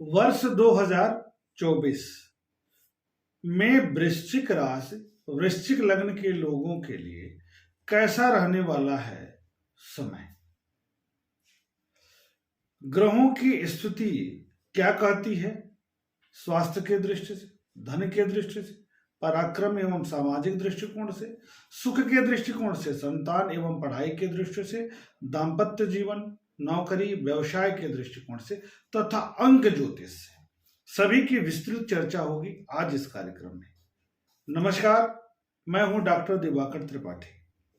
वर्ष 2024 में वृश्चिक राशि वृश्चिक लग्न के लोगों के लिए कैसा रहने वाला है समय। ग्रहों की स्थिति क्या कहती है? स्वास्थ्य के दृष्टि से, धन के दृष्टि से, पराक्रम एवं सामाजिक दृष्टिकोण से, सुख के दृष्टिकोण से, संतान एवं पढ़ाई के दृष्टि से, दाम्पत्य जीवन, नौकरी, व्यवसाय के दृष्टिकोण से तथा अंक ज्योतिष से सभी की विस्तृत चर्चा होगी आज इस कार्यक्रम में। नमस्कार, मैं हूं डॉक्टर दिवाकर त्रिपाठी।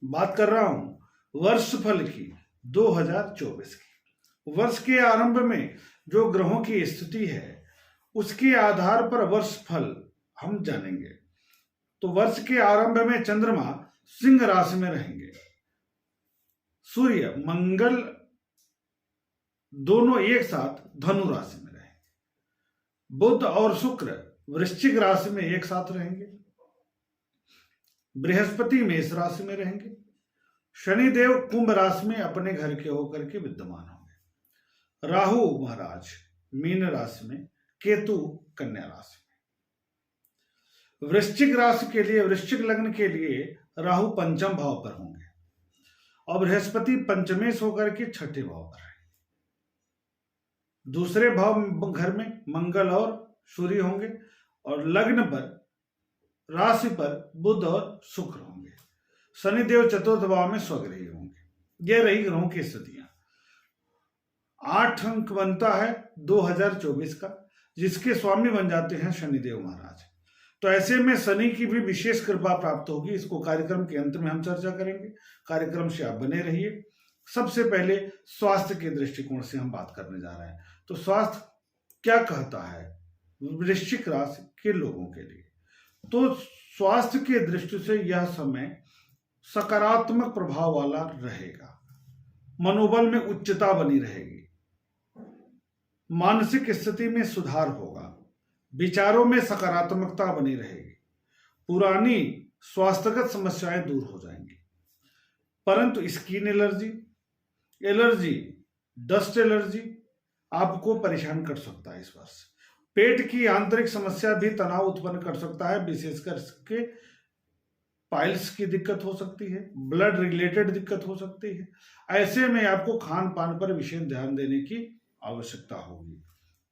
बात कर रहा हूं वर्षफल की 2024 की। वर्ष के आरंभ में जो ग्रहों की स्थिति है उसके आधार पर वर्षफल हम जानेंगे। तो वर्ष के आरंभ में चंद्रमा सिंह राशि में रहेंगे, सूर्य मंगल दोनों एक साथ धनु राशि में रहेंगे, बुध और शुक्र वृश्चिक राशि में एक साथ रहेंगे, बृहस्पति मेष राशि में रहेंगे, शनिदेव कुंभ राशि में अपने घर के होकर के विद्यमान होंगे, राहु महाराज मीन राशि में, केतु कन्या राशि में। वृश्चिक राशि के लिए, वृश्चिक लग्न के लिए राहु पंचम भाव पर होंगे और बृहस्पति पंचमेश होकर के छठे भाव पर है। दूसरे भाव घर में मंगल और सूर्य होंगे और लग्न पर, राशि पर बुध और शुक्र होंगे। शनिदेव चतुर्थ भाव में स्वग्रही होंगे। यह रही ग्रहों की स्थितियां। 8 अंक बनता है 2024 का, जिसके स्वामी बन जाते हैं शनिदेव महाराज। तो ऐसे में शनि की भी विशेष कृपा प्राप्त होगी। इसको कार्यक्रम के अंत में हम चर्चा करेंगे। कार्यक्रम से आप बने रहिए। सबसे पहले स्वास्थ्य के दृष्टिकोण से हम बात करने जा रहे हैं। तो स्वास्थ्य क्या कहता है वृश्चिक राशि के लोगों के लिए? तो स्वास्थ्य के दृष्टि से यह समय सकारात्मक प्रभाव वाला रहेगा। मनोबल में उच्चता बनी रहेगी, मानसिक स्थिति में सुधार होगा, विचारों में सकारात्मकता बनी रहेगी, पुरानी स्वास्थ्यगत समस्याएं दूर हो जाएंगी। परंतु स्किन एलर्जी, डस्ट एलर्जी आपको परेशान कर सकता है इस वर्ष। पेट की आंतरिक समस्या भी तनाव उत्पन्न कर सकता है, विशेषकर के पाइल्स की दिक्कत हो सकती है, ब्लड रिलेटेड दिक्कत हो सकती है। ऐसे में आपको खान पान पर विशेष ध्यान देने की आवश्यकता होगी।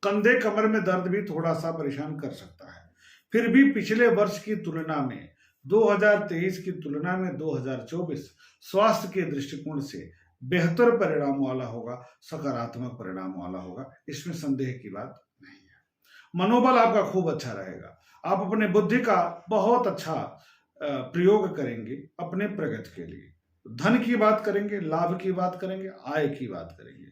कंधे कमर में दर्द भी थोड़ा सा परेशान कर सकता है। फिर भी पिछले वर्ष की तुलना में, 2023 की तुलना में 2024 स्वास्थ्य के दृष्टिकोण से बेहतर परिणाम वाला होगा, सकारात्मक परिणाम वाला होगा। इसमें संदेह की बात नहीं है। मनोबल आपका खूब अच्छा रहेगा। आप अपने बुद्धि का बहुत अच्छा प्रयोग करेंगे अपने प्रगति के लिए। धन की बात करेंगे, लाभ की बात करेंगे, आय की बात करेंगे।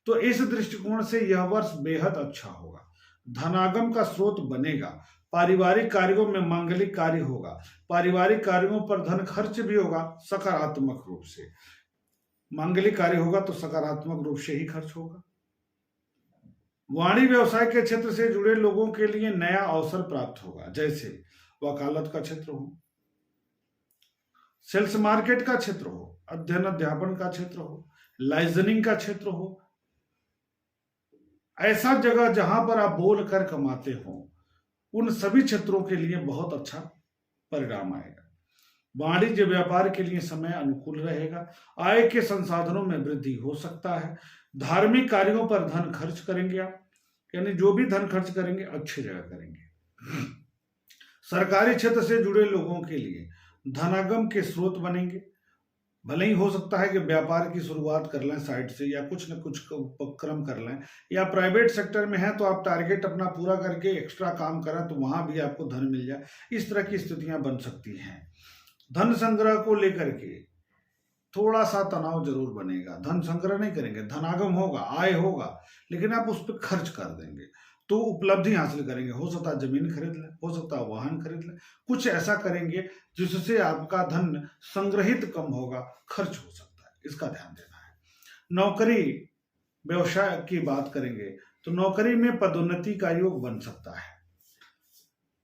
तो इस दृष्टिकोण से यह वर्ष बेहद अच्छा होगा। धनागम का स्रोत बनेगा। पारिवारिक कार्यों में मांगलिक कार्य होगा। पारिवारिक कार्यों पर धन खर्च भी होगा सकारात्मक रूप से। मांगलिक कार्य होगा तो सकारात्मक रूप से ही खर्च होगा। वाणिज्य व्यवसाय के क्षेत्र से जुड़े लोगों के लिए नया अवसर प्राप्त होगा, जैसे वकालत का क्षेत्र हो, सेल्स मार्केट का क्षेत्र हो, अध्ययन अध्यापन का क्षेत्र हो, लाइजनिंग का क्षेत्र हो। ऐसा जगह जहां पर आप बोल कर कमाते हो, उन सभी क्षेत्रों के लिए बहुत अच्छा परिणाम आएगा। वाणिज्य व्यापार के लिए समय अनुकूल रहेगा। आय के संसाधनों में वृद्धि हो सकता है। धार्मिक कार्यों पर धन खर्च करेंगे आप, यानी जो भी धन खर्च करेंगे अच्छी जगह करेंगे। सरकारी क्षेत्र से जुड़े लोगों के लिए धनागम के स्रोत बनेंगे। भले ही हो सकता है कि व्यापार की शुरुआत कर लें साइड से, या कुछ न कुछ उपक्रम कर लें, या प्राइवेट सेक्टर में है तो आप टारगेट अपना पूरा करके एक्स्ट्रा काम करें तो वहां भी आपको धन मिल जाए। इस तरह की स्थितियां बन सकती हैं। धन संग्रह को लेकर के थोड़ा सा तनाव जरूर बनेगा। धन संग्रह नहीं करेंगे, धनागम होगा, आय होगा, लेकिन आप उस पर खर्च कर देंगे तो उपलब्धि हासिल करेंगे। हो सकता है जमीन खरीद लें, हो सकता है वाहन खरीद लें, कुछ ऐसा करेंगे जिससे आपका धन संग्रहित कम होगा, खर्च हो सकता है। इसका ध्यान देना है। नौकरी व्यवसाय की बात करेंगे तो नौकरी में पदोन्नति का योग बन सकता है।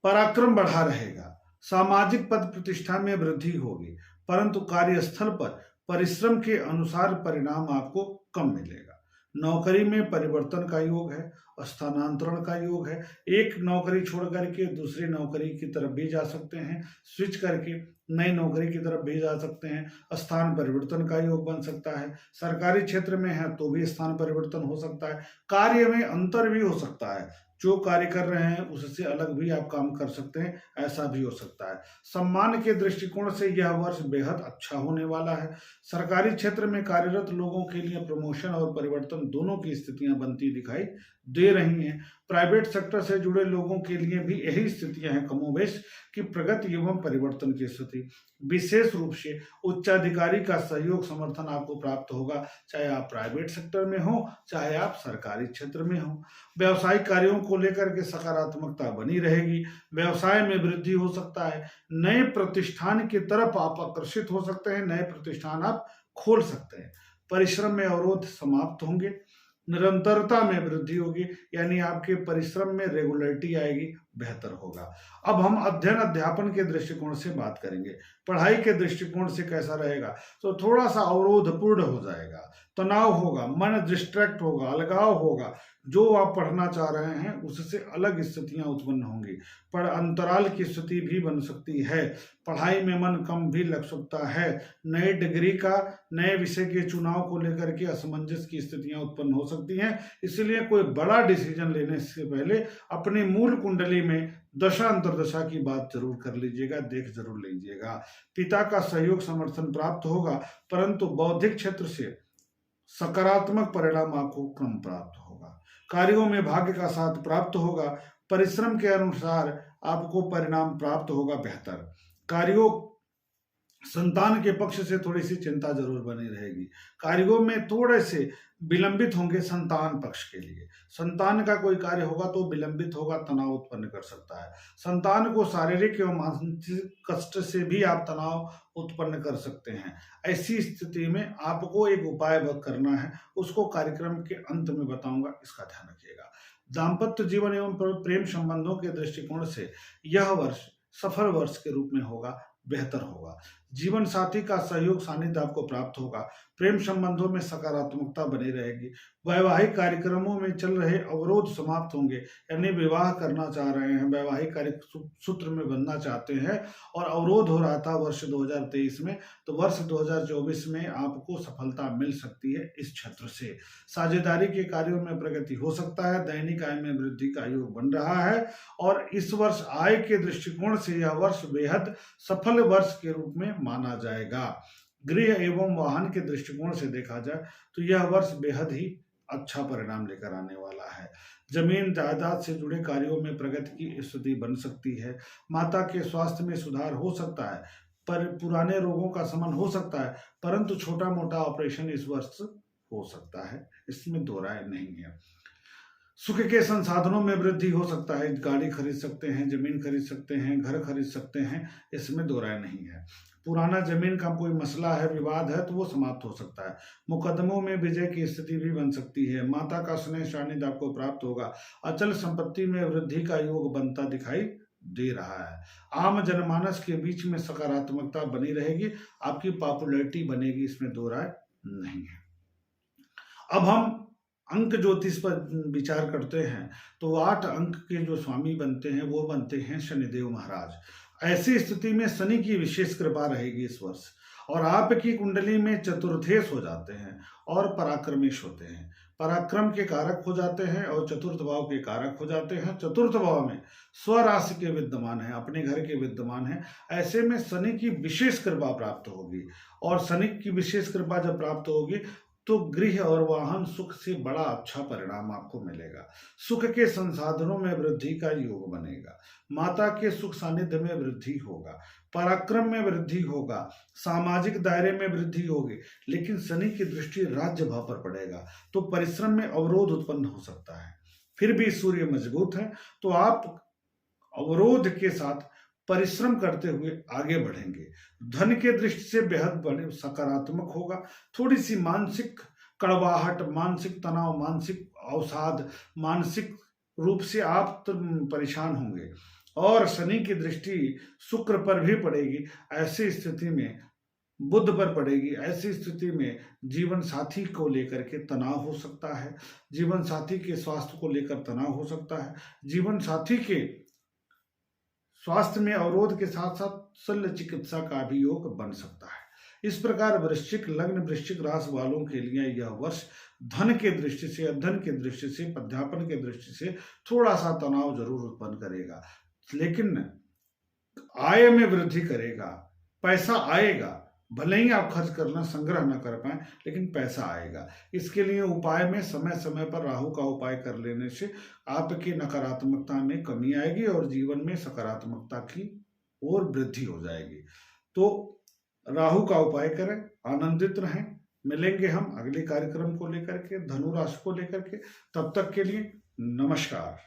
पराक्रम बढ़ा रहेगा। सामाजिक पद प्रतिष्ठा में वृद्धि होगी, परंतु कार्यस्थल पर परिश्रम के अनुसार परिणाम आपको कम मिलेगा। नौकरी में परिवर्तन का योग है, स्थानांतरण का योग है। एक नौकरी छोड़ करके दूसरी नौकरी की तरफ भी जा सकते हैं, स्विच करके नई नौकरी की तरफ भी जा सकते हैं। स्थान परिवर्तन का योग बन सकता है। सरकारी क्षेत्र में है तो भी स्थान परिवर्तन हो सकता है। कार्य में अंतर भी हो सकता है, जो कार्य कर रहे हैं उससे अलग भी आप काम कर सकते हैं, ऐसा भी हो सकता है। सम्मान के दृष्टिकोण से यह वर्ष बेहद अच्छा होने वाला है। सरकारी क्षेत्र में कार्यरत लोगों के लिए प्रमोशन और परिवर्तन दोनों की स्थितियां बनती दिखाई दे रही हैं। प्राइवेट सेक्टर से जुड़े लोगों के लिए भी यही स्थितियां हैं कमोबेश की प्रगति एवं परिवर्तन की स्थिति। विशेष रूप से उच्चाधिकारी का सहयोग समर्थन आपको प्राप्त होगा, चाहे आप प्राइवेट सेक्टर में हो चाहे आप सरकारी क्षेत्र में हो। व्यवसायिक कार्यों को लेकर के सकारात्मकता बनी रहेगी। व्यवसाय में वृद्धि हो सकता है। नए प्रतिष्ठान की तरफ आप आकर्षित हो सकते हैं, नए प्रतिष्ठान आप खोल सकते हैं। परिश्रम में अवरोध समाप्त होंगे। निरंतरता में वृद्धि होगी, यानी आपके परिश्रम में रेगुलरिटी आएगी, बेहतर होगा। अब हम अध्ययन अध्यापन के दृष्टिकोण से बात करेंगे। पढ़ाई के दृष्टिकोण से कैसा रहेगा, तो थोड़ा सा अवरोधपूर्ण हो जाएगा, तनाव होगा, मन डिस्ट्रैक्ट होगा, अलगाव होगा। जो आप पढ़ना चाह रहे हैं उससे अलग स्थितियां उत्पन्न होंगी। पर अंतराल की स्थिति भी बन सकती है। पढ़ाई में मन कम भी लग सकता है। नए डिग्री का, नए विषय के चुनाव को लेकर के असमंजस की स्थितियां उत्पन्न हो सकती हैं। इसलिए कोई बड़ा डिसीजन लेने से पहले अपनी मूल कुंडली में दशा अंतरदशा की बात जरूर कर लीजिएगा, देख जरूर लीजिएगा। पिता का सहयोग समर्थन प्राप्त होगा, परंतु बौद्धिक क्षेत्र से सकारात्मक परिणाम आपको कम प्राप्त होगा। कार्यों में भाग्य का साथ प्राप्त होगा। परिश्रम के अनुसार आपको परिणाम प्राप्त होगा बेहतर। कार्यों संतान के पक्ष से थोड़ी सी चिंता जरूर बनी रहेगी। कार्यों में थोड़े से विलंबित होंगे संतान पक्ष के लिए। संतान का कोई कार्य होगा तो विलंबित होगा, तनाव उत्पन्न कर सकता है। संतान को शारीरिक एवं मानसिक कष्ट से भी आप तनाव उत्पन्न कर सकते हैं। ऐसी स्थिति में आपको एक उपाय करना है, उसको कार्यक्रम के अंत में बताऊंगा, इसका ध्यान रखिएगा। दाम्पत्य जीवन एवं प्रेम संबंधों के दृष्टिकोण से यह वर्ष सफल वर्ष के रूप में होगा, बेहतर होगा। जीवन साथी का सहयोग सानिध्य आपको प्राप्त होगा। प्रेम संबंधों में सकारात्मकता बनी रहेगी। वैवाहिक कार्यक्रमों में चल रहे अवरोध समाप्त होंगे, यानी विवाह करना चाह रहे हैं, वैवाहिक कार्य सूत्र में बंधना चाहते हैं और अवरोध हो रहा था वर्ष 2023 में, तो वर्ष 2024 में आपको सफलता मिल सकती है इस क्षेत्र से। साझेदारी के कार्यों में प्रगति हो सकता है। दैनिक आय में वृद्धि का योग बन रहा है और इस वर्ष आय के दृष्टिकोण से यह वर्ष बेहद सफल वर्ष के रूप में माना जाएगा। गृह एवं वाहन के दृष्टिकोण से देखा जाए तो यह वर्ष बेहद ही अच्छा परिणाम लेकर आने वाला है। जमीन जायदाद से जुड़े कार्यों में प्रगति की स्थिति बन सकती है। माता के स्वास्थ्य में सुधार हो सकता है, पर पुराने रोगों का शमन हो सकता है, परंतु छोटा मोटा ऑपरेशन इस वर्ष हो सकता है, इसमें दो राय नहीं है। सुख के संसाधनों में वृद्धि हो सकता है। गाड़ी खरीद सकते हैं, जमीन खरीद सकते हैं, घर खरीद सकते हैं, इसमें दो राय नहीं है। पुराना जमीन का कोई मसला है, विवाद है, तो वो समाप्त हो सकता है। मुकदमों में विजय की स्थिति भी बन सकती है। माता का स्नेह सानिध्य आपको प्राप्त होगा। अचल संपत्ति में वृद्धि का योग बनता दिखाई दे रहा है। आम जनमानस के बीच में सकारात्मकता बनी रहेगी, आपकी पॉपुलैरिटी बनेगी, इसमें दो राय नहीं है। अब हम अंक ज्योतिष पर विचार करते हैं तो 8 अंक के जो स्वामी बनते हैं वो बनते हैं शनिदेव महाराज। ऐसी स्थिति में शनि की विशेष कृपा रहेगी इस वर्ष, और आपकी कुंडली में चतुर्थेश हो जाते हैं और पराक्रमेश होते हैं। पराक्रम के कारक हो जाते हैं और चतुर्थ भाव के कारक हो जाते हैं। चतुर्थ भाव में स्वराशि के विद्यमान है, अपने घर के विद्यमान है। ऐसे में शनि की विशेष कृपा प्राप्त होगी, और शनि की विशेष कृपा जब प्राप्त होगी तो गृह और वाहन सुख से बड़ा अच्छा परिणाम आपको मिलेगा। सुख के संसाधनों में वृद्धि का योग बनेगा। माता के सुख सानिध्य में वृद्धि होगा। पराक्रम में वृद्धि होगा। सामाजिक दायरे में वृद्धि होगी। लेकिन शनि की दृष्टि राज्य भाव पर पड़ेगा तो परिश्रम में अवरोध उत्पन्न हो सकता है। फिर भी सूर्य मजबूत है तो आप अवरोध के साथ परिश्रम करते हुए आगे बढ़ेंगे। धन के दृष्टि से बेहद बड़े सकारात्मक होगा। थोड़ी सी मानसिक कड़वाहट, मानसिक तनाव, मानसिक अवसाद, मानसिक रूप से आप परेशान होंगे, और शनि की दृष्टि शुक्र पर भी पड़ेगी। ऐसी स्थिति में बुध पर पड़ेगी। ऐसी स्थिति में जीवन साथी को लेकर के तनाव हो सकता है, जीवन साथी के स्वास्थ्य को लेकर तनाव हो सकता है, जीवन साथी के स्वास्थ्य में अवरोध के साथ साथ शल्य चिकित्सा का भी योग बन सकता है। इस प्रकार वृश्चिक लग्न, वृश्चिक राशि वालों के लिए यह वर्ष धन के दृष्टि से, अध्ययन के दृष्टि से, अध्यापन के दृष्टि से थोड़ा सा तनाव जरूर उत्पन्न करेगा, लेकिन आय में वृद्धि करेगा। पैसा आएगा, भले ही आप खर्च करना संग्रह न कर पाए, लेकिन पैसा आएगा। इसके लिए उपाय में समय समय पर राहु का उपाय कर लेने से आपकी नकारात्मकता में कमी आएगी और जीवन में सकारात्मकता की ओर वृद्धि हो जाएगी। तो राहु का उपाय करें, आनंदित रहें। मिलेंगे हम अगले कार्यक्रम को लेकर के, धनु राशि को लेकर के। तब तक के लिए नमस्कार।